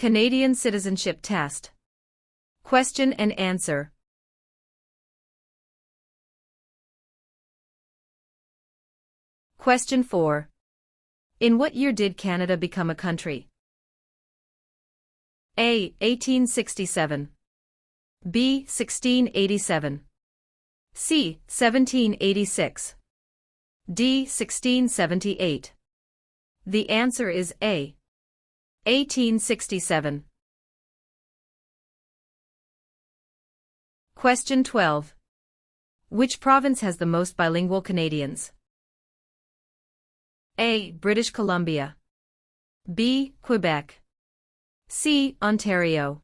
Canadian Citizenship Test. Question and answer. Question 4. In what year did Canada become a country? A. 1867. B. 1687. C. 1786. D. 1678. The answer is A. 1867. Question 12. Which province has the most bilingual Canadians? A. British Columbia. B. Quebec. C. Ontario.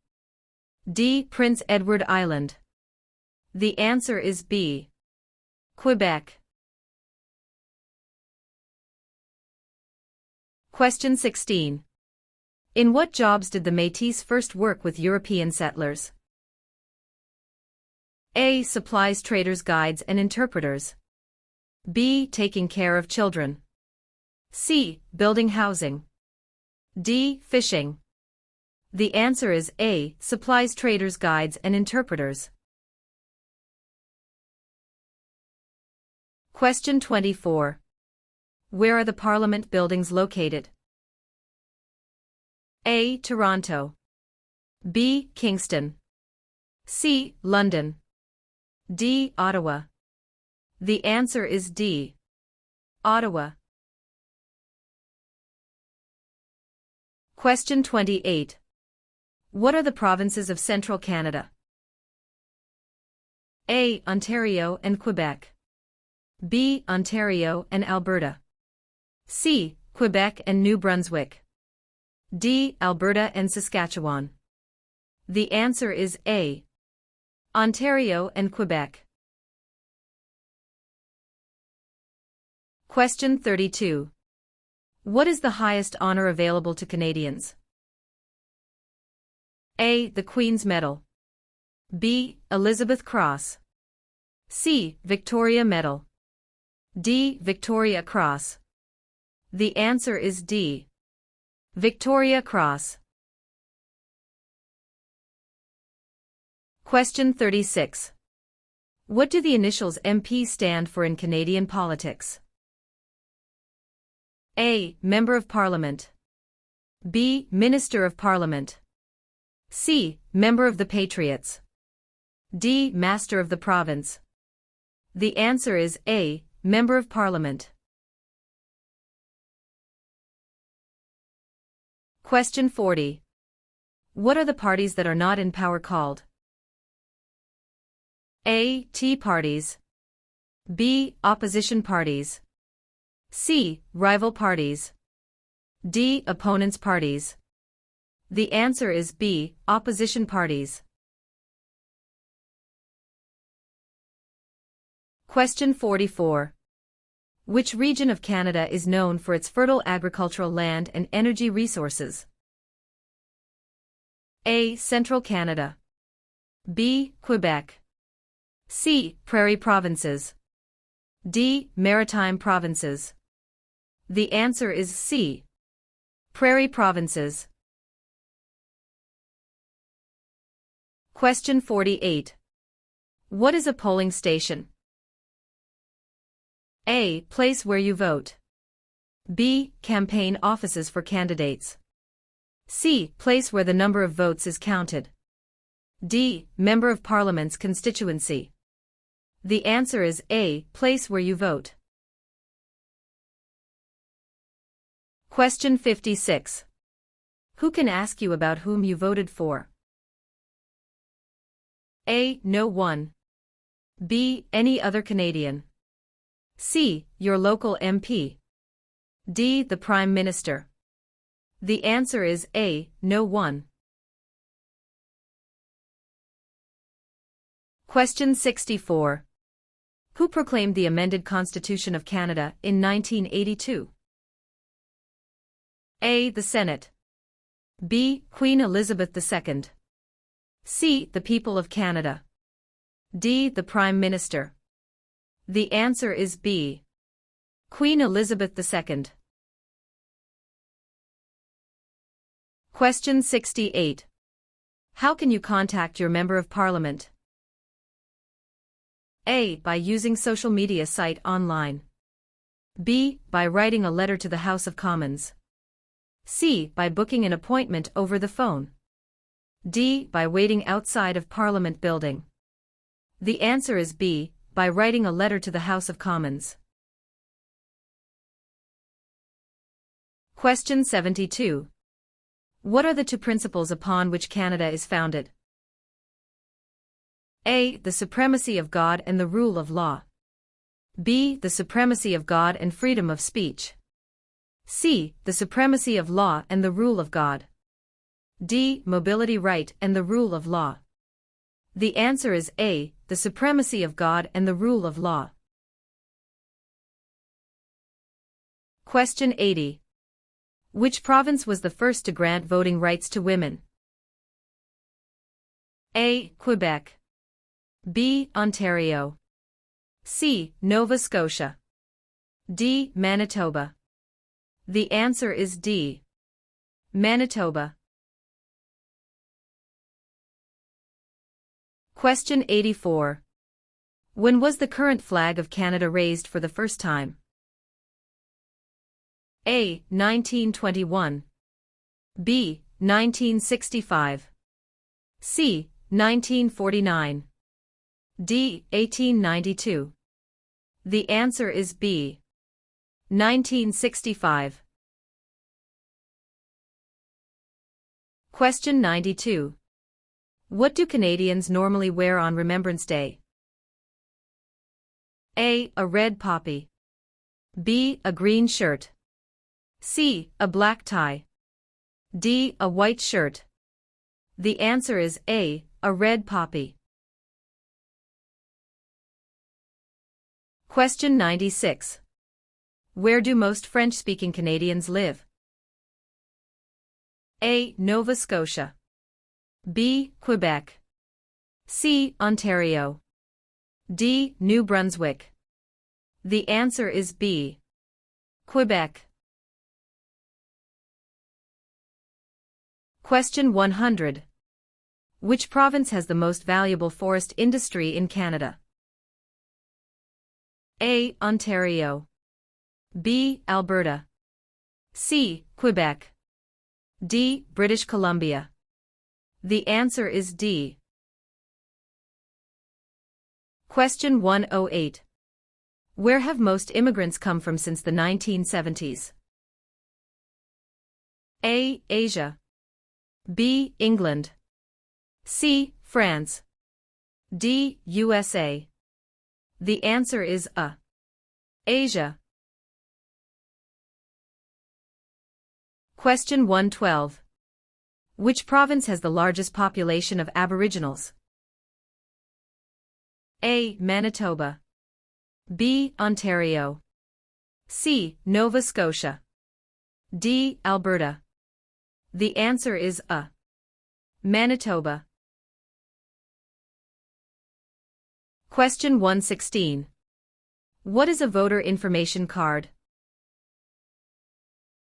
D. Prince Edward Island. The answer is B. Quebec. Question 16. In what jobs did the Métis first work with European settlers? A. Supplies traders, guides and interpreters. B. Taking care of children. C. Building housing. D. Fishing. The answer is A. Supplies traders, guides and interpreters. Question 24. Where are the Parliament buildings located? A. Toronto. B. Kingston. C. London. D. Ottawa. The answer is D. Ottawa. Question 28. What are the provinces of Central Canada? A. Ontario and Quebec. B. Ontario and Alberta. C. Quebec and New Brunswick. D. Alberta and Saskatchewan. The answer is A. Ontario and Quebec. Question 32. What is the highest honor available to Canadians? A. The Queen's Medal. B. Elizabeth Cross. C. Victoria Medal. D. Victoria Cross. The answer is D. Victoria Cross. Question 36. What do the initials MP stand for in Canadian politics? A. Member of Parliament. B. Minister of Parliament. C. Member of the Patriots. D. Master of the Province. The answer is A. Member of Parliament. Question 40. What are the parties that are not in power called? A. Tea parties. B. Opposition parties. C. Rival parties. D. Opponents parties. The answer is B. Opposition parties. Question 44. Which region of Canada is known for its fertile agricultural land and energy resources? A. Central Canada. B. Quebec. C. Prairie provinces. D. Maritime provinces. The answer is C. Prairie provinces. Question 48. What is a polling station? A. Place where you vote. B. Campaign offices for candidates. C. Place where the number of votes is counted. D. Member of Parliament's constituency. The answer is A. Place where you vote. Question 56. Who can ask you about whom you voted for? A. No one. B. Any other Canadian. C. Your local MP. D. The Prime Minister. The answer is A. No one. Question 64. Who proclaimed the amended Constitution of Canada in 1982? A. The Senate. B. Queen Elizabeth II. C. The people of Canada. D. The Prime Minister. The answer is B. Queen Elizabeth II. Question 68. How can you contact your Member of Parliament? A. By using social media site online. B. By writing a letter to the House of Commons. C. By booking an appointment over the phone. D. By waiting outside of Parliament building. The answer is B. By writing a letter to the House of Commons. Question 72. What are the two principles upon which Canada is founded? A. The supremacy of God and the rule of law. B. The supremacy of God and freedom of speech. C. The supremacy of law and the rule of God. D. Mobility right and the rule of law. The answer is A. The supremacy of God and the rule of law. Question 80. Which province was the first to grant voting rights to women? A. Quebec. B. Ontario. C. Nova Scotia. D. Manitoba. The answer is D. Manitoba. Question 84. When was the current flag of Canada raised for the first time? A. 1921. B. 1965. C. 1949. D. 1892. The answer is B. 1965. Question 92. What do Canadians normally wear on Remembrance Day? A. A red poppy. B. A green shirt. C. A black tie. D. A white shirt. The answer is A. A red poppy. Question 96. Where do most French-speaking Canadians live? A. Nova Scotia. B. Quebec. C. Ontario. D. New Brunswick. The answer is B. Quebec. Question 100. Which province has the most valuable forest industry in Canada? A. Ontario. B. Alberta. C. Quebec. D. British Columbia. The answer is D. Question 108. Where have most immigrants come from since the 1970s? A. Asia. B. England. C. France. D. USA. The answer is A. Asia. Question 112. Which province has the largest population of Aboriginals? A. Manitoba. B. Ontario. C. Nova Scotia. D. Alberta. The answer is A. Manitoba. Question 116. What is a voter information card?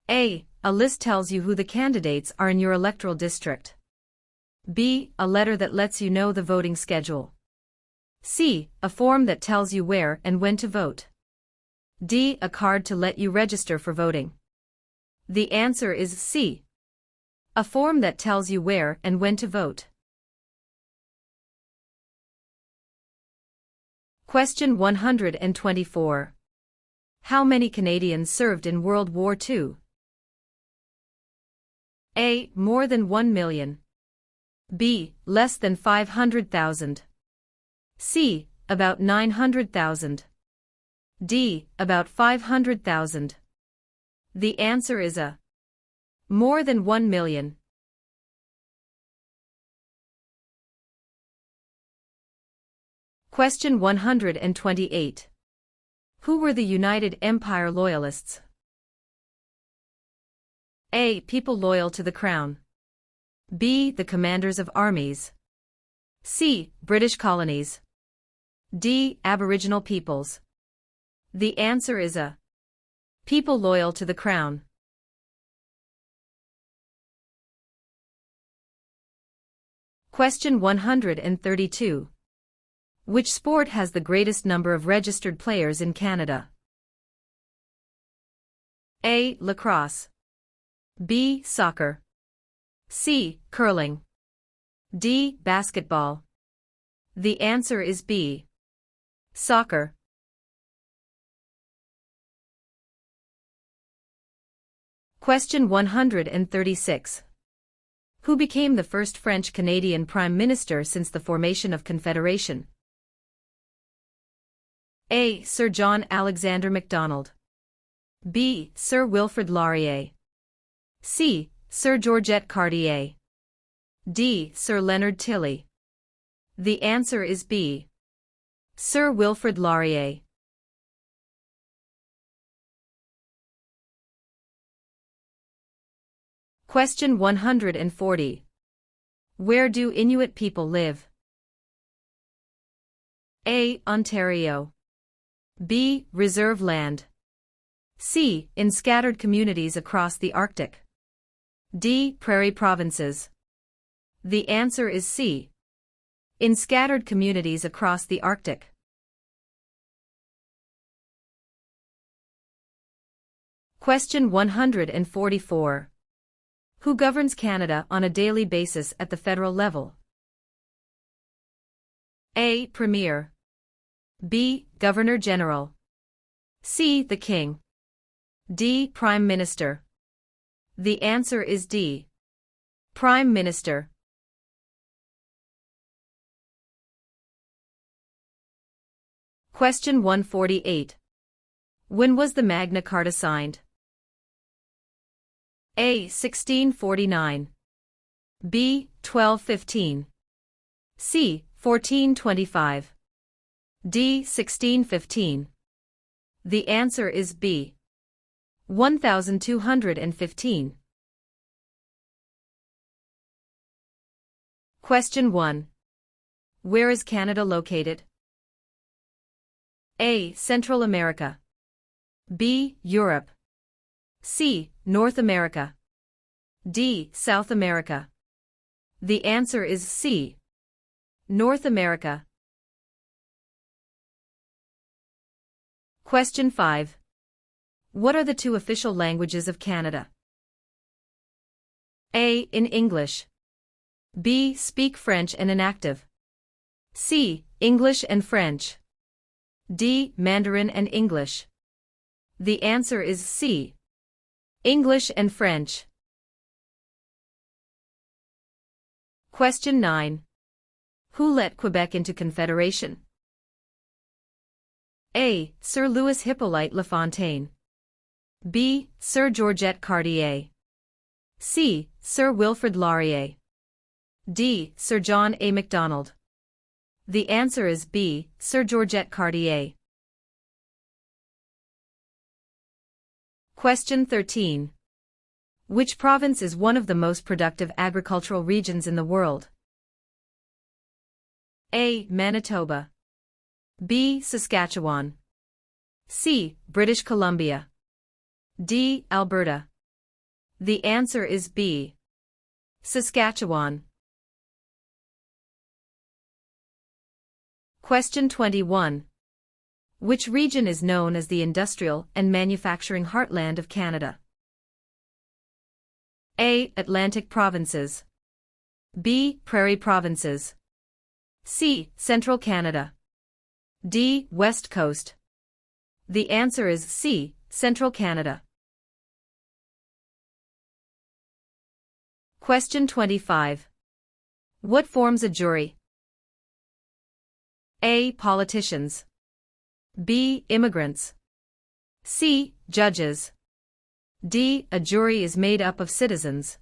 A. A list tells you who the candidates are in your electoral district. B. A letter that lets you know the voting schedule. C. A form that tells you where and when to vote. D. A card to let you register for voting. The answer is C. A form that tells you where and when to vote. Question 124. How many Canadians served in World War II? A. More than 1 million. B. Less than 500,000. C. About 900,000. D. About 500,000. The answer is A. More than 1 million. Question 128. Who were the United Empire Loyalists? A. People loyal to the Crown. B. The commanders of armies. C. British colonies. D. Aboriginal peoples. The answer is A. People loyal to the Crown. Question 132. Which sport has the greatest number of registered players in Canada? A. Lacrosse. B. Soccer. C. Curling. D. Basketball. The answer is B. Soccer. Question 136. Who became the first French-Canadian Prime Minister since the formation of Confederation? A. Sir John Alexander Macdonald. B. Sir Wilfrid Laurier. C. Sir Georgette Cartier. D. Sir Leonard Tilley. The answer is B. Sir Wilfrid Laurier. Question 140. Where do Inuit people live? A. Ontario. B. Reserve land. C. In scattered communities across the Arctic. D. Prairie provinces. The answer is C. In scattered communities across the Arctic. Question 144. Who governs Canada on a daily basis at the federal level? A. Premier. B. Governor-General. C. The King. D. Prime Minister. The answer is D. Prime Minister. Question 148. When was the Magna Carta signed? A. 1649. B. 1215. C. 1425. D. 1615. The answer is B. 1215. Question 1. Where is Canada located? A. Central America. B. Europe. C. North America. D. South America. The answer is C. North America. Question 5. What are the two official languages of Canada? A. In English. B. Speak French and inactive. C. English and French. D. Mandarin and English. The answer is C. English and French. Question 9. Who let Quebec into Confederation? A. Sir Louis Hippolyte Lafontaine. B. Sir Georgette Cartier. C. Sir Wilfrid Laurier. D. Sir John A. Macdonald. The answer is B. Sir Georgette Cartier. Question 13. Which province is one of the most productive agricultural regions in the world? A. Manitoba. B. Saskatchewan. C. British Columbia. D. Alberta. The answer is B. Saskatchewan. Question 21. Which region is known as the industrial and manufacturing heartland of Canada? A. Atlantic provinces. B. Prairie provinces. C. Central Canada. D. West Coast. The answer is C. Central Canada. Question 25. What forms a jury? A. Politicians. B. Immigrants. C. Judges. D. A jury is made up of citizens.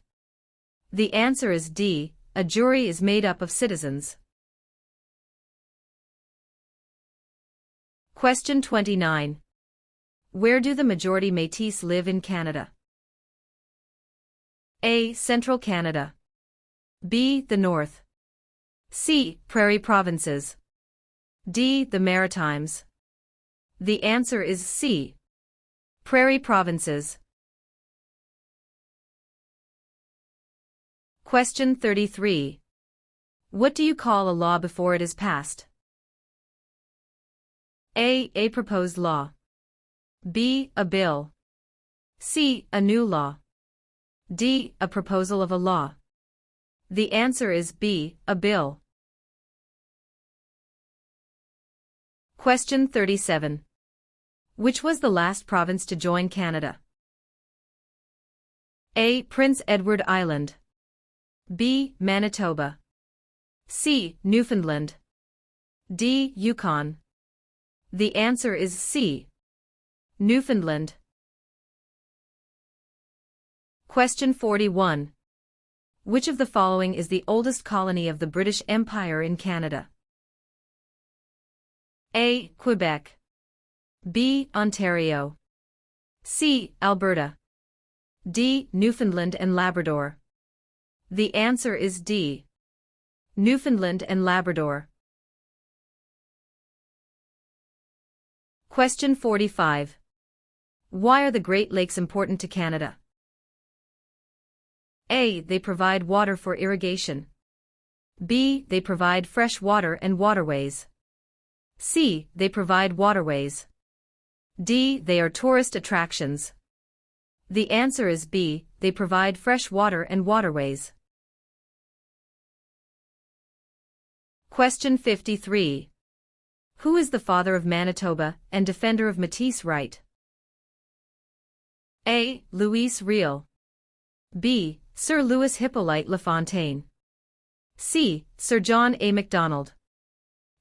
The answer is D. A jury is made up of citizens. Question 29. Where do the majority Métis live in Canada? A. Central Canada. B. The North. C. Prairie provinces. D. The Maritimes. The answer is C. Prairie provinces. Question 33. What do you call a law before it is passed? A proposed law. B, a bill. C, a new law. D, a proposal of a law. The answer is B, a bill. Question 37. Which was the last province to join Canada? A, Prince Edward Island. B, Manitoba. C, Newfoundland. D, Yukon. The answer is C, Newfoundland. Question 41. Which of the following is the oldest colony of the British Empire in Canada? A, Quebec. B, Ontario. C, Alberta. D, Newfoundland and Labrador. The answer is D, Newfoundland and Labrador. Question 45. Why are the Great Lakes important to Canada? A, they provide water for irrigation. B, they provide fresh water and waterways. C, they provide waterways. D, they are tourist attractions. The answer is B, they provide fresh water and waterways. Question 53. Who is the father of Manitoba and defender of Métis right? A, Louis Riel. B, Sir Louis Hippolyte Lafontaine. C, Sir John A. Macdonald.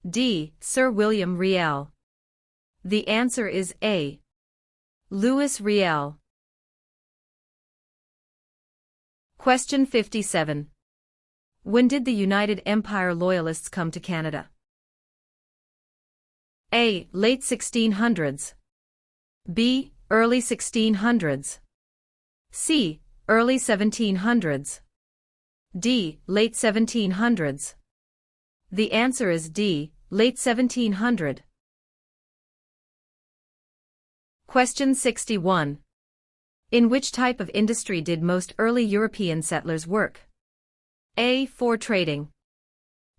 D, Sir William Riel. The answer is A, Louis Riel. Question 57. When did the United Empire Loyalists come to Canada? A, late 1600s. B, early 1600s. C, early 1700s. D, late 1700s. The answer is D, late 1700. Question 61. In which type of industry did most early European settlers work? A, fur trading.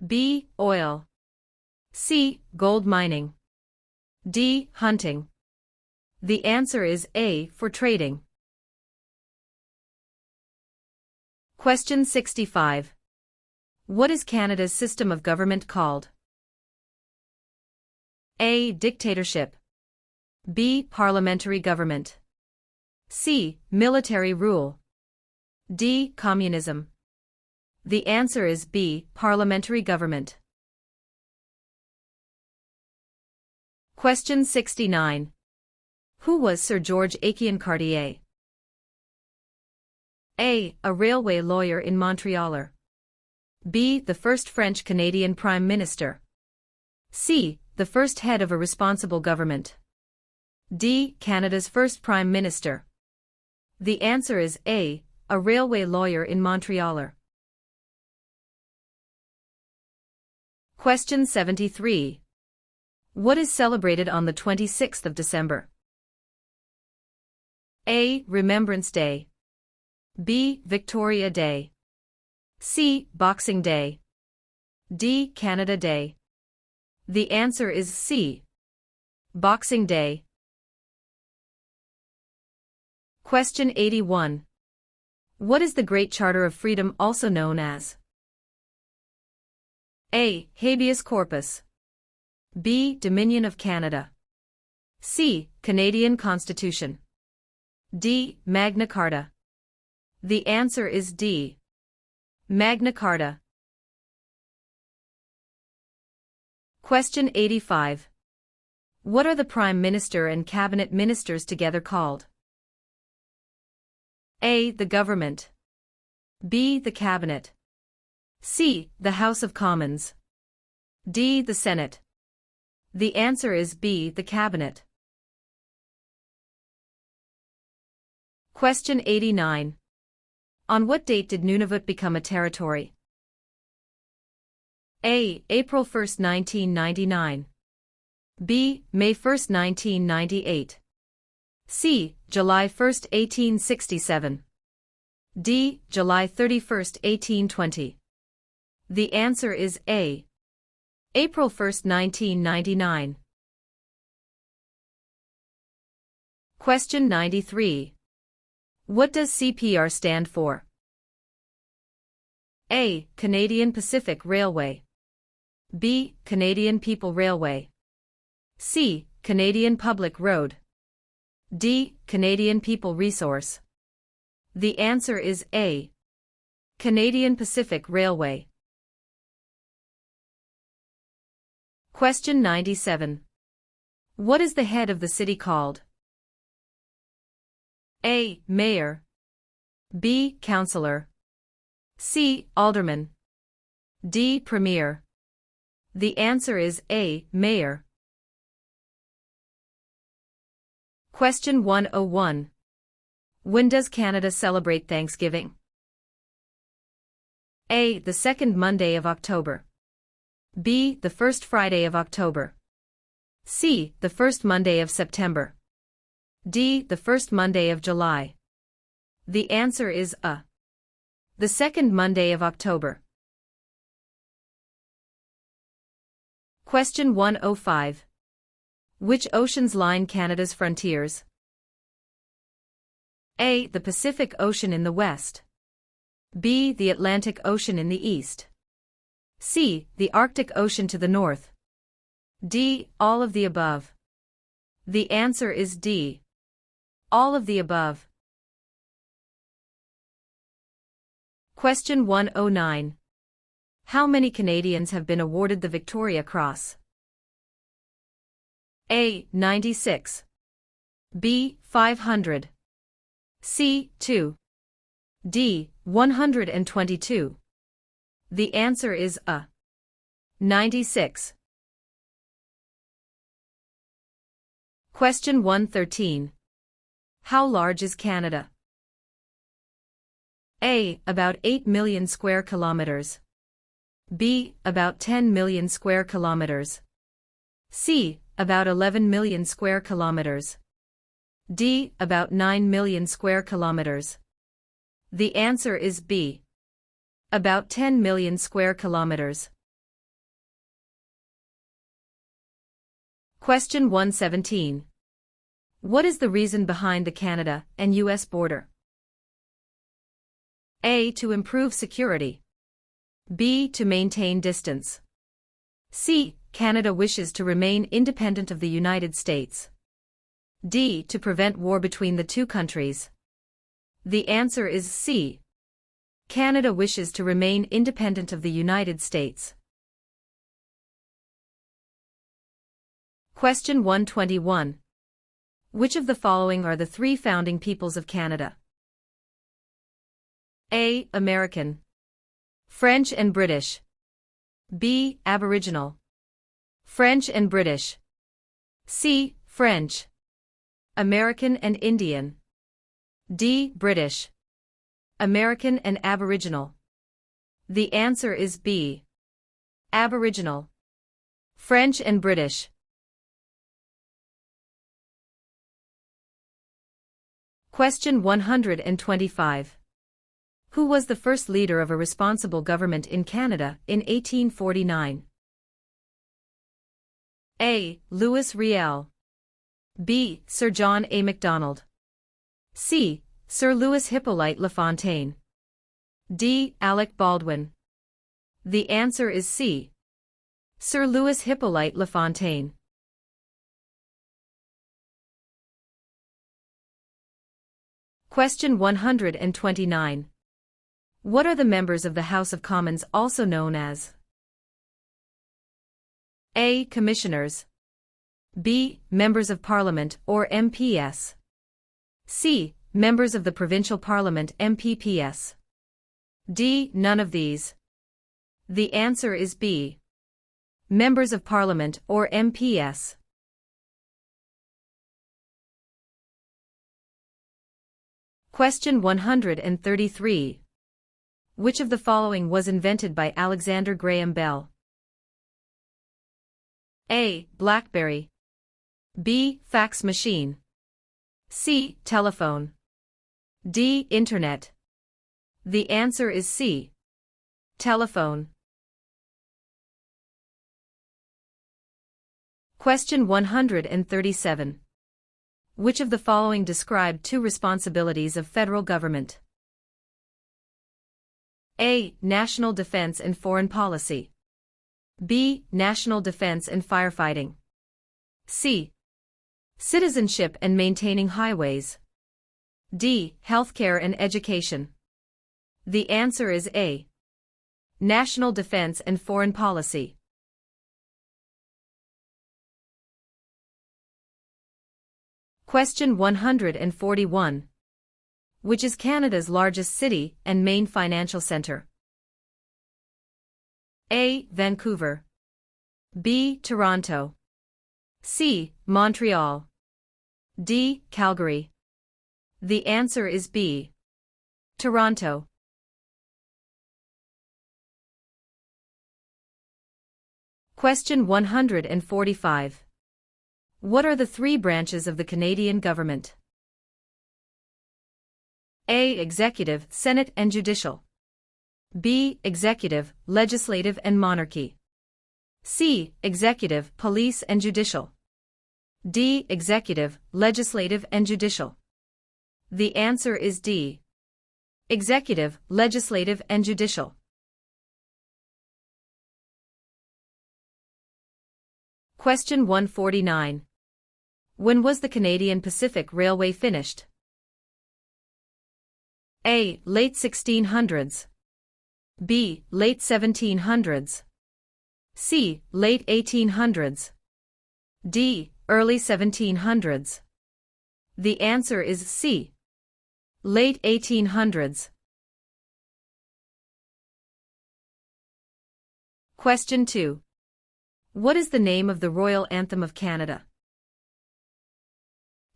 B, oil. C, gold mining. D, hunting. The answer is A, fur trading. Question 65. What is Canada's system of government called? A, dictatorship. B, parliamentary government. C, military rule. D, communism. The answer is B, parliamentary government. Question 69. Who was Sir George Aiken Cartier? A, a railway lawyer in Montreal. B, the first French-Canadian Prime Minister. C, the first head of a responsible government. D, Canada's first Prime Minister. The answer is A, a railway lawyer in Montreal. Question 73. What is celebrated on the 26th of December? A, Remembrance Day. B, Victoria Day. C, Boxing Day. D, Canada Day. The answer is C, Boxing Day. Question 81. What is the Great Charter of Freedom also known as? A, Habeas Corpus. B, Dominion of Canada. C, Canadian Constitution. D, Magna Carta. The answer is D, Magna Carta. Question 85. What are the Prime Minister and Cabinet Ministers together called? A, the Government. B, the Cabinet. C, the House of Commons. D, the Senate. The answer is B, the Cabinet. Question 89. On what date did Nunavut become a territory? A, April 1, 1999. B, May 1, 1998. C, July 1, 1867. D, July 31, 1820. The answer is A. April 1, 1999. Question 93. What does CPR stand for? A. Canadian Pacific Railway. B. Canadian People Railway. C. Canadian Public Road. D. Canadian People Resource. The answer is A. Canadian Pacific Railway. Question 97. What is the head of the city called? A. Mayor. B. Councillor. C. Alderman. D. Premier. The answer is A. Mayor. Question 101. When does Canada celebrate Thanksgiving? A. The second Monday of October. B. The first Friday of October. C. The first Monday of September. D. The first Monday of July. The answer is A. The second Monday of October. Question 105. Which oceans line Canada's frontiers? A. The Pacific Ocean in the west. B. The Atlantic Ocean in the east. C. The Arctic Ocean to the north. D. All of the above. The answer is D. All of the above. Question 109. How many Canadians have been awarded the Victoria Cross? A. 96. B. 500. C. 2. D. 122. The answer is A. 96. Question 113. How large is Canada? A. About 8 million square kilometers. B. About 10 million square kilometers. C. About 11 million square kilometers. D. About 9 million square kilometers. The answer is B. About 10 million square kilometers. Question 117. What is the reason behind the Canada and U.S. border? A. To improve security. B. To maintain distance. C. Canada wishes to remain independent of the United States. D. To prevent war between the two countries. The answer is C. Canada wishes to remain independent of the United States. Question 121. Which of the following are the three founding peoples of Canada? A. American. French and British. B. Aboriginal. French and British. C. French. American and Indian. D. British. American and Aboriginal. The answer is B. Aboriginal. French and British. Question 125. Who was the first leader of a responsible government in Canada in 1849? A. Louis Riel. B. Sir John A. Macdonald. C. Sir Louis Hippolyte LaFontaine. D. Alec Baldwin. The answer is C. Sir Louis Hippolyte LaFontaine. Question 129. What are the members of the House of Commons also known as? A. Commissioners. B. Members of Parliament or MPS. C. Members of the Provincial Parliament MPPS. D. None of these. The answer is B. Members of Parliament or MPS. Question 133. Which of the following was invented by Alexander Graham Bell? A. BlackBerry. B. Fax machine. C. Telephone. D. Internet. The answer is C. Telephone. Question 137. Which of the following describe two responsibilities of federal government? A. National defense and foreign policy. B. National defense and firefighting. C. Citizenship and maintaining highways. D. Healthcare and education. The answer is A. National defense and foreign policy. Question 141. Which is Canada's largest city and main financial centre? A. Vancouver. B. Toronto. C. Montreal. D. Calgary. The answer is B. Toronto. Question 145. What are the three branches of the Canadian government? A. Executive, Senate and Judicial. B. Executive, Legislative and Monarchy. C. Executive, Police and Judicial. D. Executive, Legislative and Judicial. The answer is D. Executive, Legislative and Judicial. Question 149. When was the Canadian Pacific Railway finished? A. Late 1600s. B. Late 1700s. C. Late 1800s. D. Early 1700s. The answer is C. Late 1800s. Question 2. What is the name of the Royal Anthem of Canada?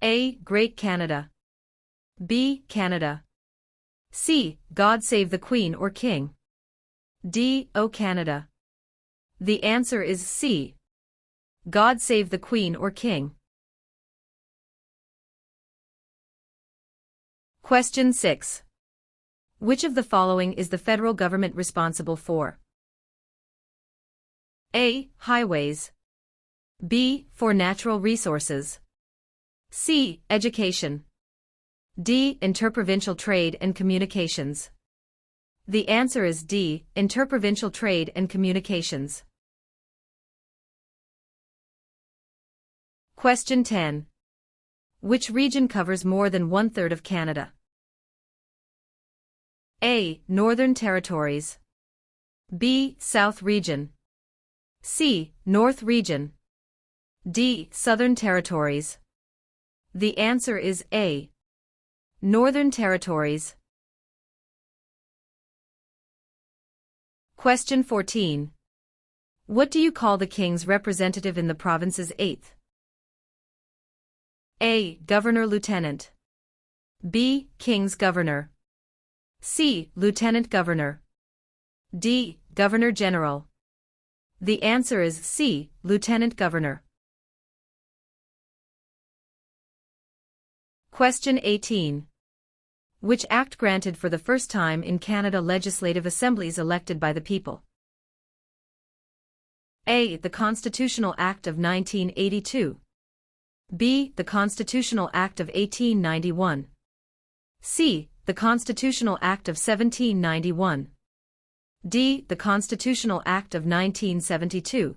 A. Great Canada. B. Canada. C. God Save the Queen or King. D. O Canada. The answer is C. God Save the Queen or King. Question 6. Which of the following is the federal government responsible for? A. Highways. B. For natural resources. C. Education. D. Interprovincial trade and communications. The answer is D. Interprovincial trade and communications. Question 10. Which region covers more than one-third of Canada? A. Northern Territories. B. South Region. C. North Region. D. Southern Territories. The answer is A. Northern Territories. Question 14. What do you call the King's representative in the province's 8th? A. Governor-Lieutenant. B. King's Governor. C. Lieutenant Governor. D. Governor-General. The answer is C. Lieutenant Governor. Question 18. Which act granted for the first time in Canada legislative assemblies elected by the people? A. The Constitutional Act of 1982. B. The Constitutional Act of 1891. C. The Constitutional Act of 1791. D. The Constitutional Act of 1972.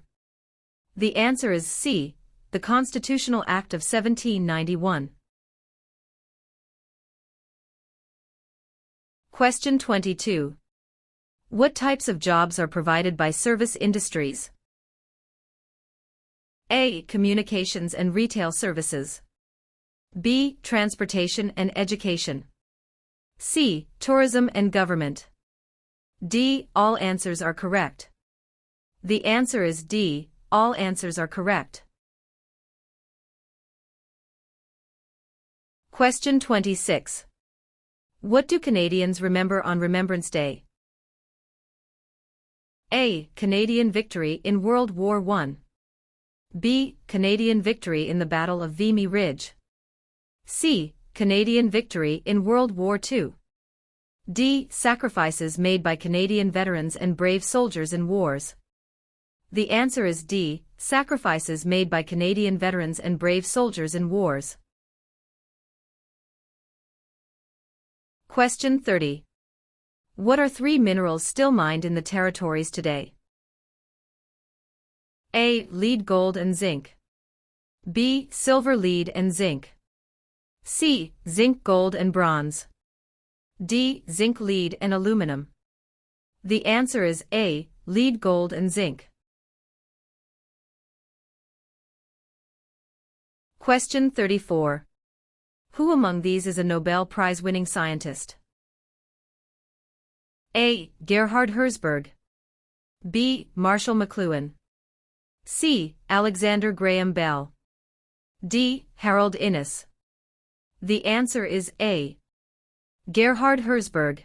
The answer is C. The Constitutional Act of 1791. Question 22. What types of jobs are provided by service industries? A. Communications and retail services. B. Transportation and education. C. Tourism and government. D. All answers are correct. The answer is D. All answers are correct. Question 26. What do Canadians remember on Remembrance Day? A. Canadian victory in World War I. B. Canadian victory in the Battle of Vimy Ridge. C. Canadian victory in World War II. D. Sacrifices made by Canadian veterans and brave soldiers in wars. The answer is D. Sacrifices made by Canadian veterans and brave soldiers in wars. Question 30. What are 3 minerals still mined in the territories today? A. Lead, gold and zinc. B. Silver, lead and zinc. C. Zinc, gold and bronze. D. Zinc, lead and aluminum. The answer is A. Lead, gold and zinc. Question 34. Who among these is a Nobel Prize-winning scientist? A. Gerhard Herzberg. B. Marshall McLuhan. C. Alexander Graham Bell. D. Harold Innis. The answer is A. Gerhard Herzberg.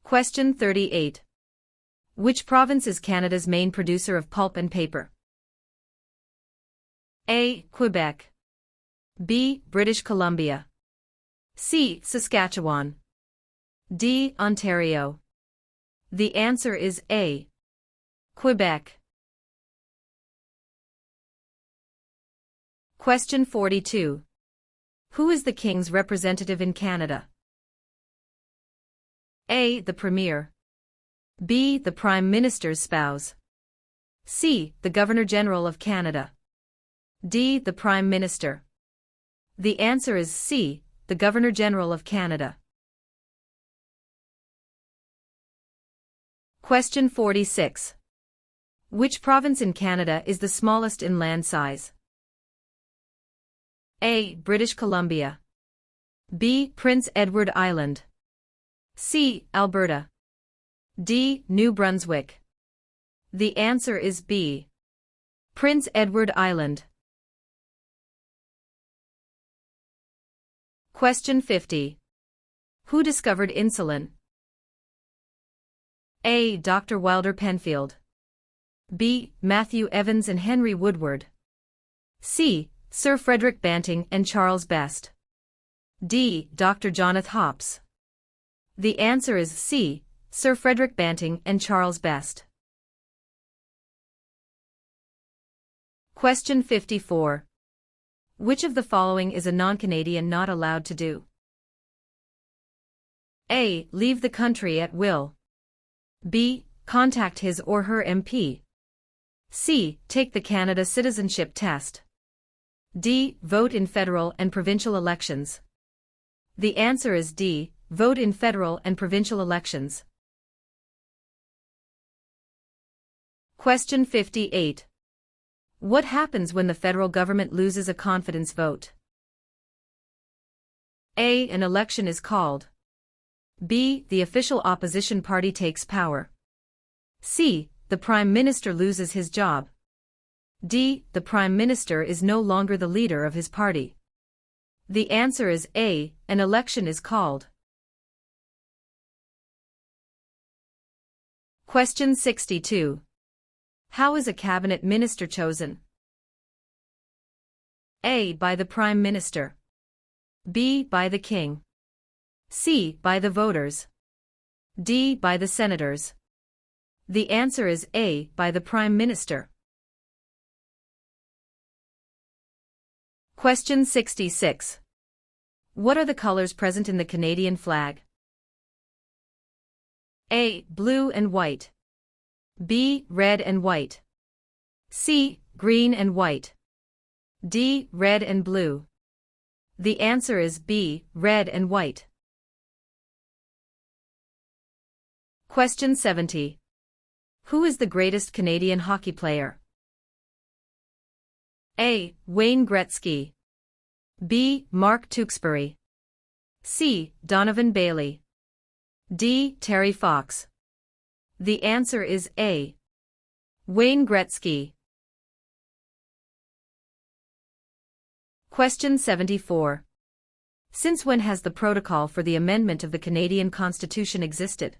Question 38. Which province is Canada's main producer of pulp and paper? A. Quebec. B. British Columbia. C. Saskatchewan. D. Ontario. The answer is A. Quebec. Question 42. Who is the King's representative in Canada? A. The Premier. B. The Prime Minister's spouse. C. The Governor-General of Canada. D. The Prime Minister. The answer is C. The Governor-General of Canada. Question 46. Which province in Canada is the smallest in land size? A. British Columbia. B. Prince Edward Island. C. Alberta. D. New Brunswick. The answer is B. Prince Edward Island. Question 50. Who discovered insulin? A. Dr. Wilder Penfield. B. Matthew Evans and Henry Woodward. C. Sir Frederick Banting and Charles Best. D. Dr. Jonathan Hops. The answer is C. Sir Frederick Banting and Charles Best. Question 54. Which of the following is a non-Canadian not allowed to do? A. Leave the country at will. B. Contact his or her MP. C. Take the Canada Citizenship Test. D. Vote in federal and provincial elections. The answer is D. Vote in federal and provincial elections. Question 58. What happens when the federal government loses a confidence vote? A. An election is called. B. The official opposition party takes power. C. The Prime Minister loses his job. D. The Prime Minister is no longer the leader of his party. The answer is A. An election is called. Question 62. How is a cabinet minister chosen? A. By the Prime Minister. B. By the King. C. By the voters. D. By the senators. The answer is A. By the Prime Minister. Question 66. What are the colors present in the Canadian flag? A. Blue and white. B. Red and white. C. Green and white. D. Red and blue. The answer is B. Red and white. Question 70. Who is the greatest Canadian hockey player? A. Wayne Gretzky. B. Mark Tewksbury. C. Donovan Bailey. D. Terry Fox. The answer is A. Wayne Gretzky. Question 74. Since when has the protocol for the amendment of the Canadian Constitution existed?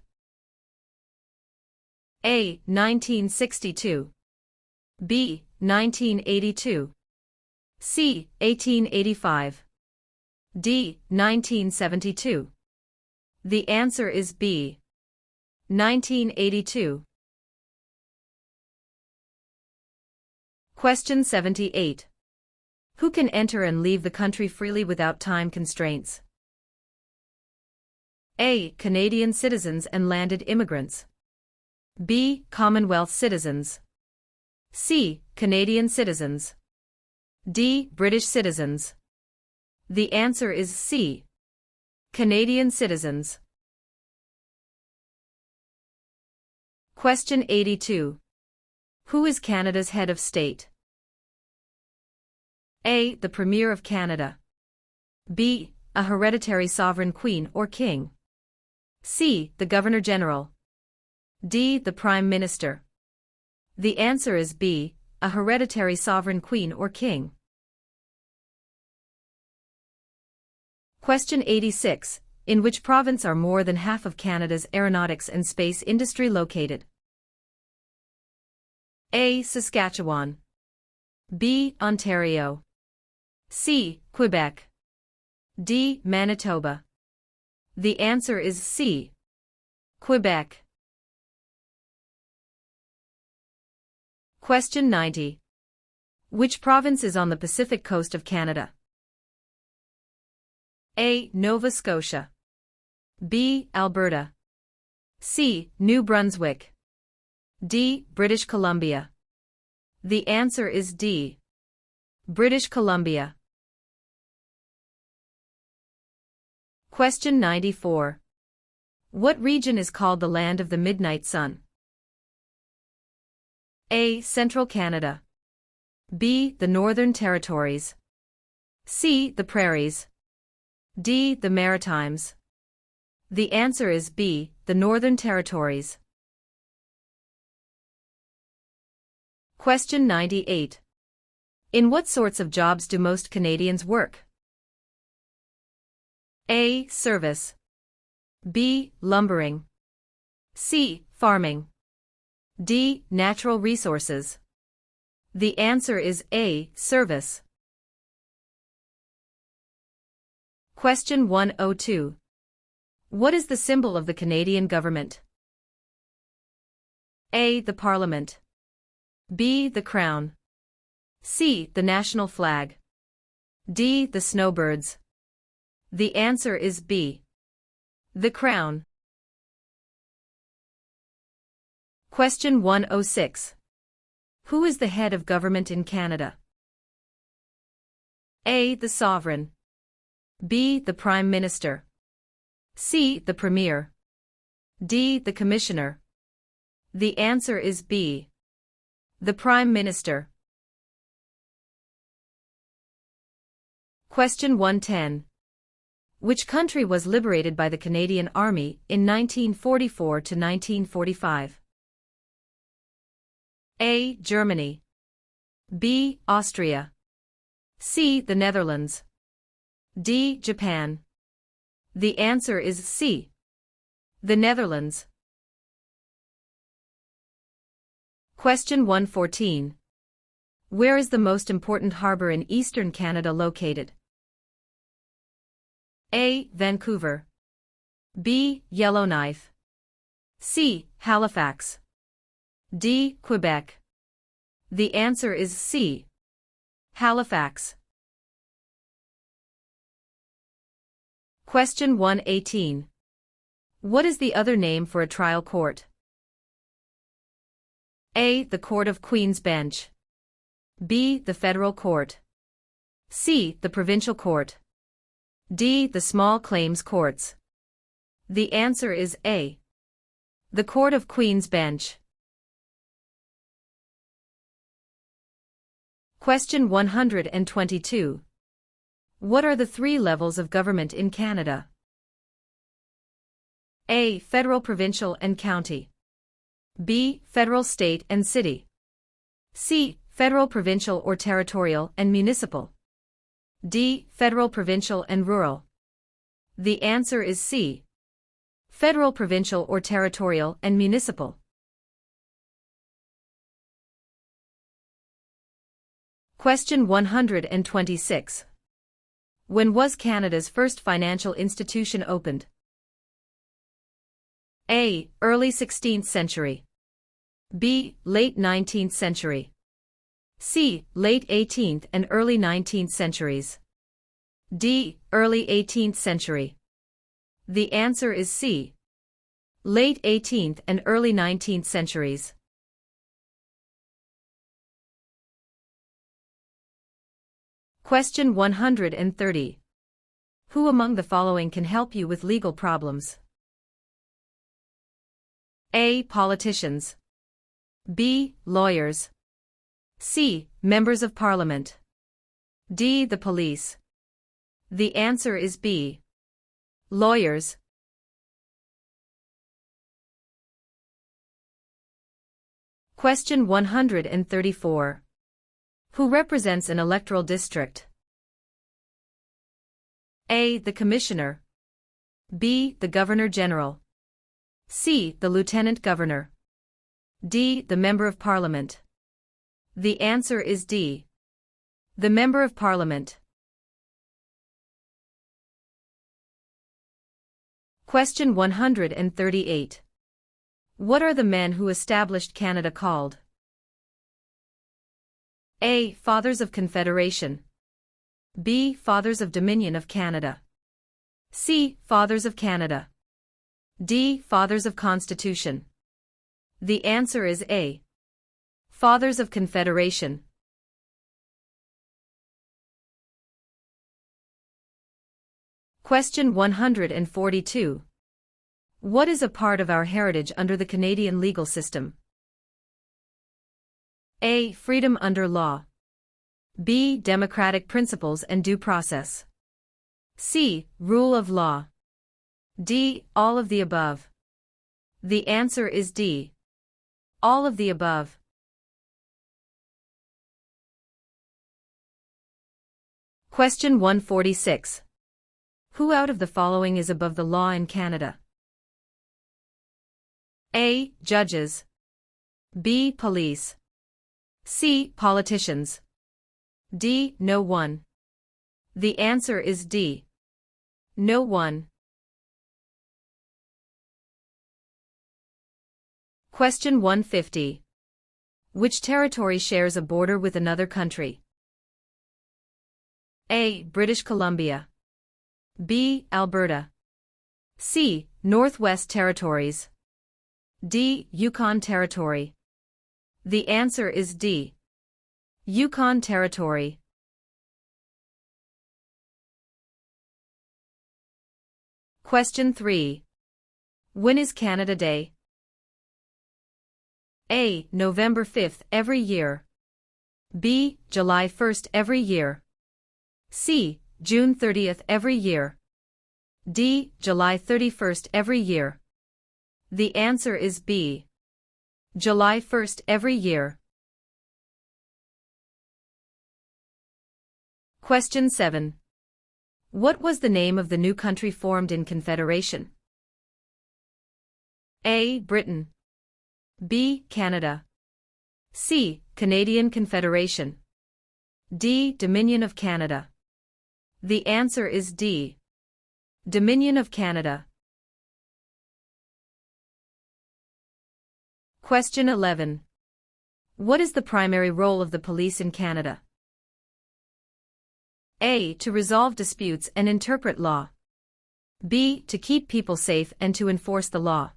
A. 1962. B. 1982. C. 1885. D. 1972. The answer is B. 1982. Question 78. Who can enter and leave the country freely without time constraints? A. Canadian citizens and landed immigrants. B. Commonwealth citizens. C. Canadian citizens. D. British citizens. The answer is C. Canadian citizens. Question 82. Who is Canada's head of state? A. The Premier of Canada. B. A hereditary sovereign queen or king. C. The Governor-General. D. The Prime Minister. The answer is B. A hereditary sovereign queen or king. Question 86. In which province are more than half of Canada's aeronautics and space industry located? A. Saskatchewan. B. Ontario. C. Quebec. D. Manitoba. The answer is C. Quebec. Question 90. Which province is on the Pacific coast of Canada? A. Nova Scotia. B. Alberta. C. New Brunswick. D. British Columbia. The answer is D. British Columbia. Question 94. What region is called the Land of the Midnight Sun? A. Central Canada. B. The Northern Territories. C. The Prairies. D. The Maritimes. The answer is B. The Northern Territories. Question 98. In what sorts of jobs do most Canadians work? A. Service. B. Lumbering. C. Farming. D. Natural resources. The answer is A. Service. Question 102. What is the symbol of the Canadian government? A. The Parliament. B. The Crown. C. The national flag. D. The snowbirds. The answer is B. The Crown. Question 106. Who is the head of government in Canada? A. The Sovereign. B. The Prime Minister. C. The Premier. D. The Commissioner. The answer is B. The Prime Minister. Question 110. Which country was liberated by the Canadian Army in 1944 to 1945? A. Germany. B. Austria. C. The Netherlands. D. Japan. The answer is C. The Netherlands. Question 114. Where is the most important harbor in eastern Canada located? A. Vancouver. B. Yellowknife. C. Halifax. D. Quebec. The answer is C. Halifax. Question 118. What is the other name for a trial court? A. The Court of Queen's Bench. B. The Federal Court. C. The Provincial Court. D. The Small Claims Courts. The answer is A. The Court of Queen's Bench. Question 122. What are the three levels of government in Canada? A. Federal, provincial, and county. B. Federal, state, and city. C. Federal, provincial, or territorial, and municipal. D. Federal, provincial, and rural. The answer is C. Federal, provincial, or territorial, and municipal. Question 126. When was Canada's first financial institution opened? A. Early 16th century. B. Late 19th century. C. Late 18th and early 19th centuries. D. Early 18th century. The answer is C. Late 18th and early 19th centuries. Question 130. Who among the following can help you with legal problems? A. Politicians. B. Lawyers. C. Members of Parliament. D. The police. The answer is B. Lawyers. Question 134. Who represents an electoral district? A. The Commissioner. B. The Governor-General. C. The Lieutenant Governor. D. The Member of Parliament. The answer is D. The Member of Parliament. Question 138. What are the men who established Canada called? A. Fathers of Confederation. B. Fathers of Dominion of Canada. C. Fathers of Canada. D. Fathers of Constitution. The answer is A. Fathers of Confederation. Question 142. What is a part of our heritage under the Canadian legal system? A. Freedom under law. B. Democratic principles and due process. C. Rule of law. D. All of the above. The answer is D. All of the above. Question 146. Who out of the following is above the law in Canada? A. Judges. B. Police. C. Politicians. D. No one. The answer is D. No one. Question 150. Which territory shares a border with another country? A. British Columbia. B. Alberta. C. Northwest Territories. D. Yukon Territory. The answer is D. Yukon Territory. Question 3. When is Canada Day? A. November 5th every year. B. July 1st every year. C. June 30th every year. D. July 31st every year. The answer is B. July 1st every year. Question 7. What was the name of the new country formed in Confederation? A. Britain. B. Canada. C. Canadian Confederation. D. Dominion of Canada. The answer is D. Dominion of Canada. Question 11. What is the primary role of the police in Canada? A. To resolve disputes and interpret law. B. To keep people safe and to enforce the law.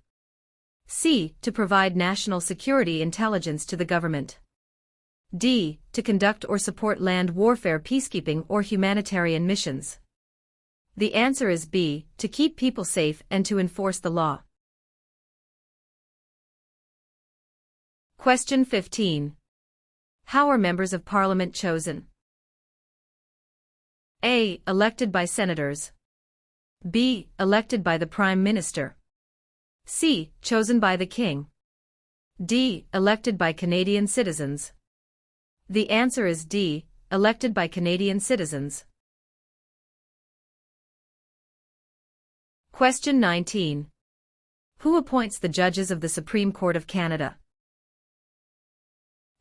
C. To provide national security intelligence to the government. D. To conduct or support land warfare, peacekeeping, or humanitarian missions. The answer is B. To keep people safe and to enforce the law. Question 15. How are members of Parliament chosen? A. Elected by senators. B. Elected by the Prime Minister. C. Chosen by the King. D. Elected by Canadian citizens. The answer is D. Elected by Canadian citizens. Question 19. Who appoints the judges of the Supreme Court of Canada?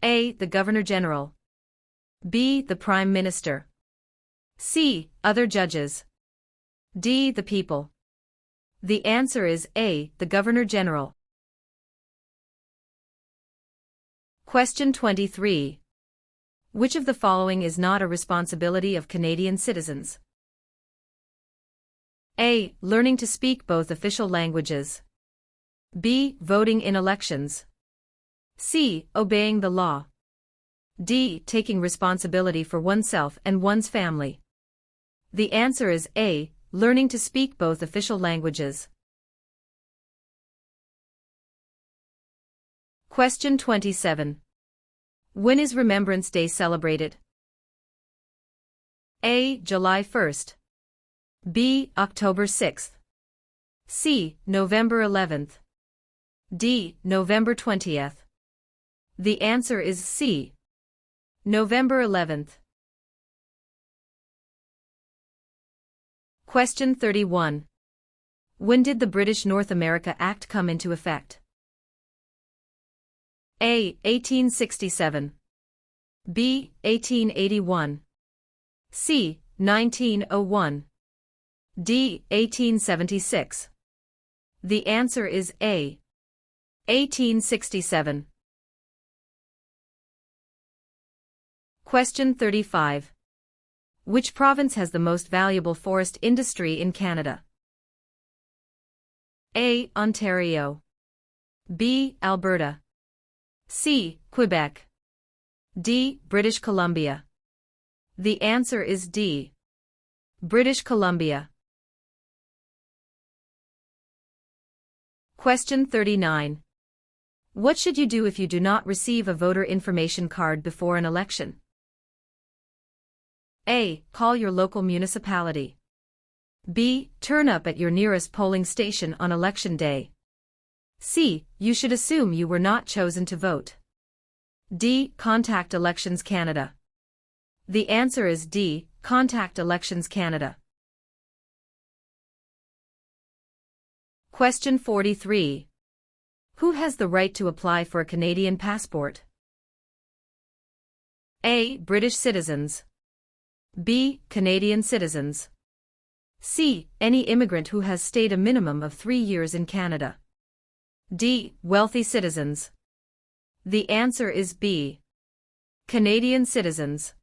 A. The Governor-General. B. The Prime Minister. C. Other judges. D. The people. The answer is A, the Governor General. Question 23. Which of the following is not a responsibility of Canadian citizens? A. Learning to speak both official languages. B. Voting in elections. C. Obeying the law. D. Taking responsibility for oneself and one's family. The answer is A. Learning to speak both official languages. Question 27. When is Remembrance Day celebrated? A. July 1st. B. October 6th. C. November 11th. D. November 20th. The answer is C. November 11th. Question 31. When did the British North America Act come into effect? A. 1867. B. 1881. C. 1901. D. 1876. The answer is A. 1867. Question 35. Which province has the most valuable forest industry in Canada? A. Ontario. B. Alberta. C. Quebec. D. British Columbia. The answer is D. British Columbia. Question 39. What should you do if you do not receive a voter information card before an election? A. Call your local municipality. B. Turn up at your nearest polling station on election day. C. You should assume you were not chosen to vote. D. Contact Elections Canada. The answer is D. Contact Elections Canada. Question 43. Who has the right to apply for a Canadian passport? A. British citizens. B. Canadian citizens. C. Any immigrant who has stayed a minimum of 3 years in Canada. D. Wealthy citizens. The answer is B. Canadian citizens.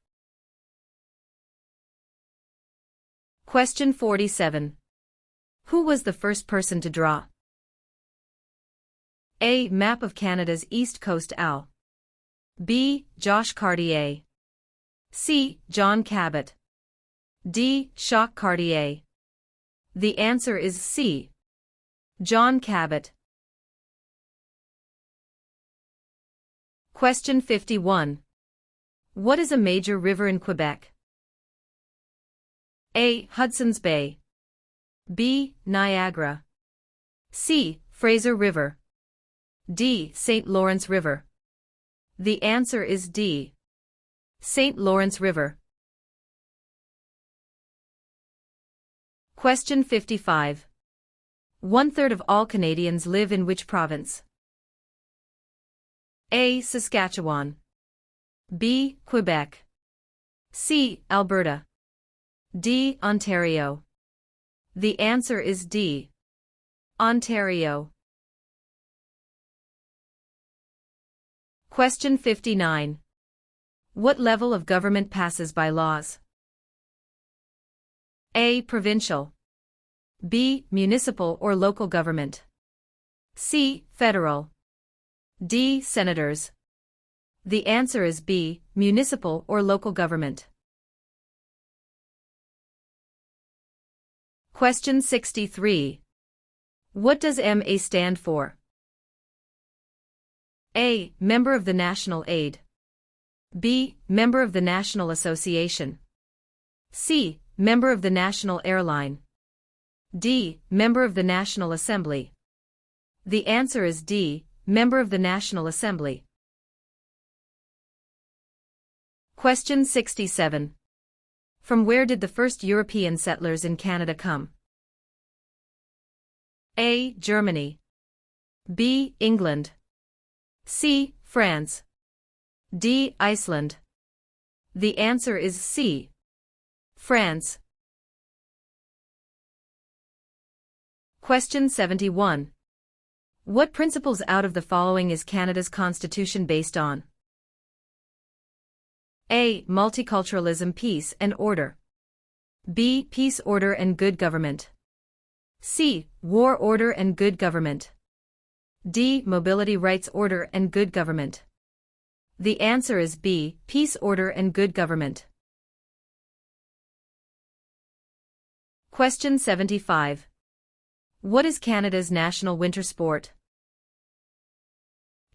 Question 47. Who was the first person to draw? A. Map of Canada's East Coast Al. B. Josh Cartier. C. John Cabot. D. Jacques Cartier. The answer is C. John Cabot. Question 51. What is a major river in Quebec? A. Hudson's Bay. B. Niagara. C. Fraser River. D. St. Lawrence River. The answer is D. St. Lawrence River. Question 55. 1/3 of all Canadians live in which province? A. Saskatchewan. B. Quebec. C. Alberta. D. Ontario. The answer is D. Ontario. Question 59. What level of government passes by laws? A. Provincial. B. Municipal or local government. C. Federal. D. Senators. The answer is B. Municipal or local government. Question 63. What does MA stand for? A. Member of the National Aid. B. Member of the National Association. C. Member of the National Airline. D. Member of the National Assembly. The answer is D. Member of the National Assembly. Question 67. From where did the first European settlers in Canada come? A. Germany. B. England. C. France. D. Iceland. The answer is C. France. Question 71. What principles out of the following is Canada's constitution based on? A. Multiculturalism, peace and order. B. Peace, order and good government. C. War, order and good government. D. Mobility, rights, order and good government. The answer is B. Peace, order and good government. Question 75. What is Canada's national winter sport?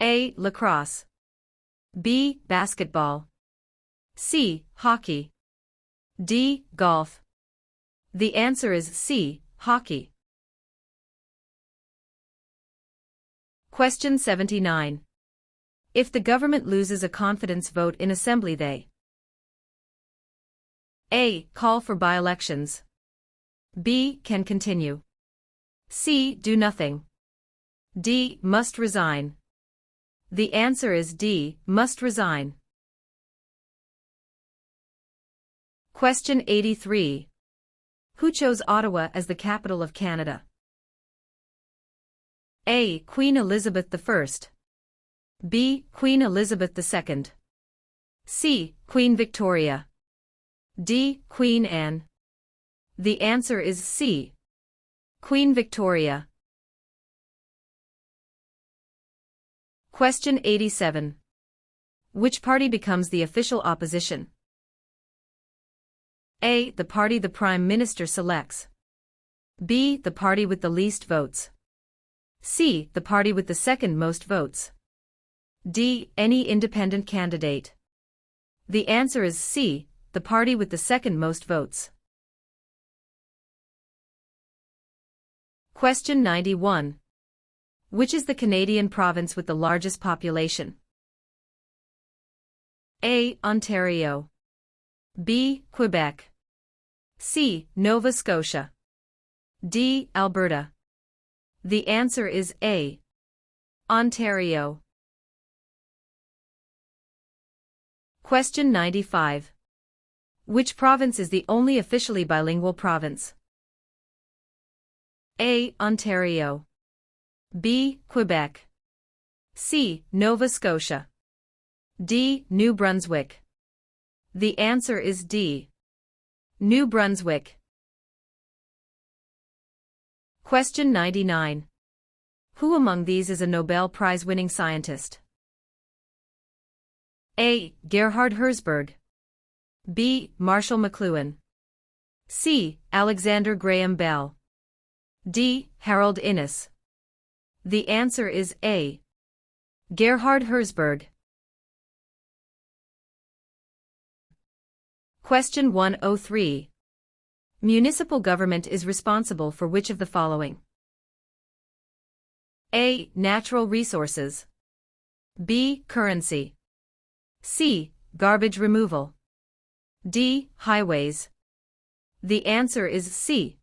A. Lacrosse. B. Basketball. C. Hockey. D. Golf. The answer is C. Hockey. Question 79. If the government loses a confidence vote in Assembly, they A. Call for by-elections. B. Can continue. C. Do nothing. D. Must resign. The answer is D. Must resign. Question 83. Who chose Ottawa as the capital of Canada? A. Queen Elizabeth I. B. Queen Elizabeth II. C. Queen Victoria. D. Queen Anne. The answer is C. Queen Victoria. Question 87. Which party becomes the official opposition? A. The party the Prime Minister selects. B. The party with the least votes. C. The party with the second most votes. D. Any independent candidate. The answer is C. The party with the second most votes. Question 91. Which is the Canadian province with the largest population? A. Ontario. B. Quebec. C. Nova Scotia. D. Alberta. The answer is A. Ontario. Question 95. Which province is the only officially bilingual province? A. Ontario. B. Quebec. C. Nova Scotia. D. New Brunswick. The answer is D. New Brunswick. Question 99. Who among these is a Nobel Prize-winning scientist? A. Gerhard Herzberg. B. Marshall McLuhan. C. Alexander Graham Bell. D. Harold Innis. The answer is A. Gerhard Herzberg. Question 103. Municipal government is responsible for which of the following? A. Natural resources. B. Currency. C. Garbage removal. D. Highways. The answer is C.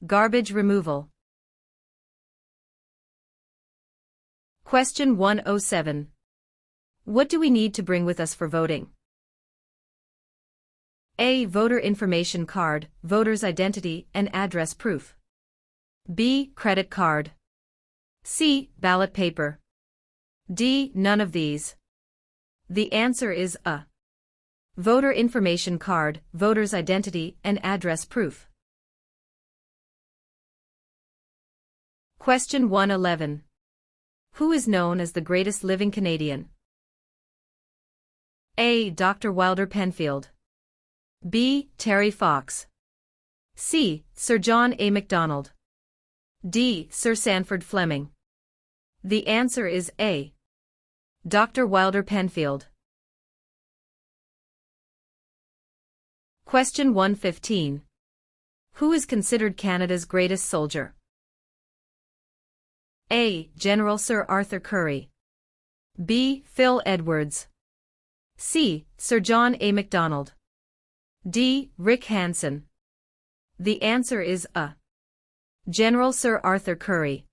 Garbage removal. Question 107. What do we need to bring with us for voting? A. Voter information card, voter's identity and address proof. B. Credit card. C. Ballot paper. D. None of these. The answer is A. Voter information card, voter's identity and address proof. Question 111. Who is known as the greatest living Canadian? A. Dr. Wilder Penfield. B. Terry Fox. C. Sir John A. Macdonald. D. Sir Sanford Fleming. The answer is A. Dr. Wilder Penfield. Question 115. Who is considered Canada's greatest soldier? A. General Sir Arthur Currie. B. Phil Edwards. C. Sir John A. Macdonald. D. Rick Hansen. The answer is A. General Sir Arthur Currie.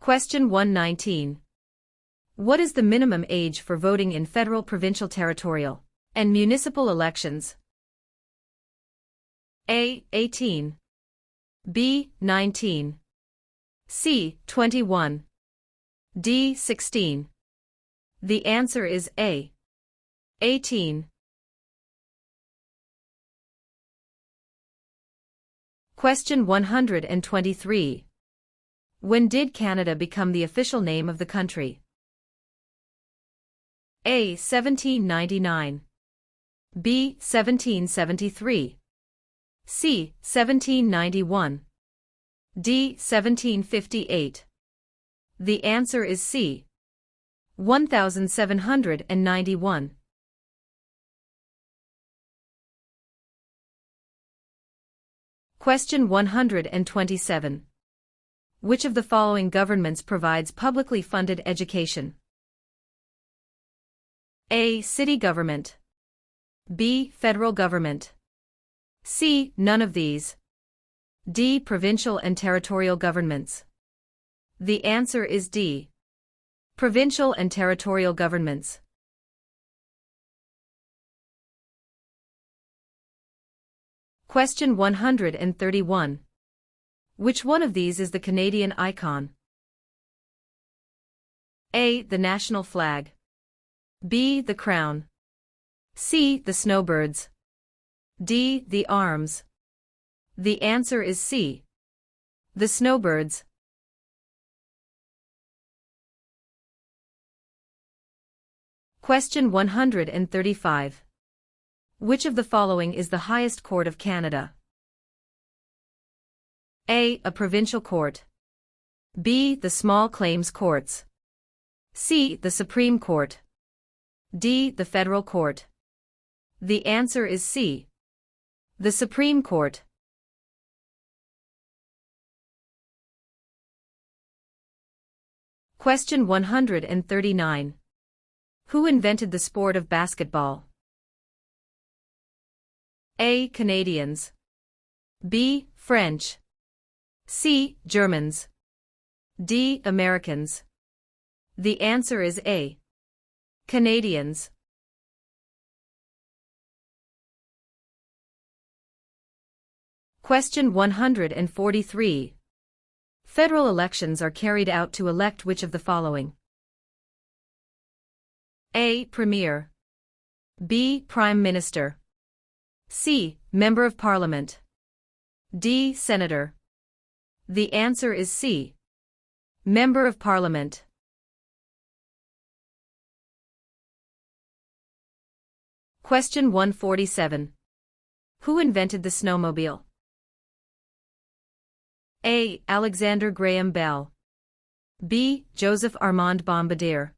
Question 119. What is the minimum age for voting in federal, provincial, territorial, and municipal elections? A. 18. B. 19. C. 21. D. 16. The answer is A. 18. Question 123. When did Canada become the official name of the country? A. 1799. B. 1773. C. 1791. D. 1758. The answer is C. 1791. Question 127. Which of the following governments provides publicly funded education? A. City government. B. Federal government. C. None of these. D. Provincial and territorial governments. The answer is D. Provincial and territorial governments. Question 131. Which one of these is the Canadian icon? A. The national flag. B. The crown. C. The snowbirds. D. The arms. The answer is C. The snowbirds. Question 135. Which of the following is the highest court of Canada? A. A provincial court. B. The small claims courts. C. The Supreme Court. D. The federal court. The answer is C. The Supreme Court. Question 139. Who invented the sport of basketball? A. Canadians. B. French. C. Germans. D. Americans. The answer is A. Canadians. Question 143. Federal elections are carried out to elect which of the following? A. Premier. B. Prime Minister. C. Member of Parliament. D. Senator. The answer is C. Member of Parliament. Question 147. Who invented the snowmobile? A. Alexander Graham Bell. B. Joseph Armand Bombardier.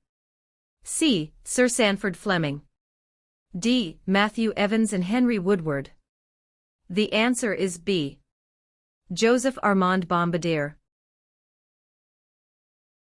C. Sir Sanford Fleming. D. Matthew Evans and Henry Woodward. The answer is B. Joseph Armand Bombardier.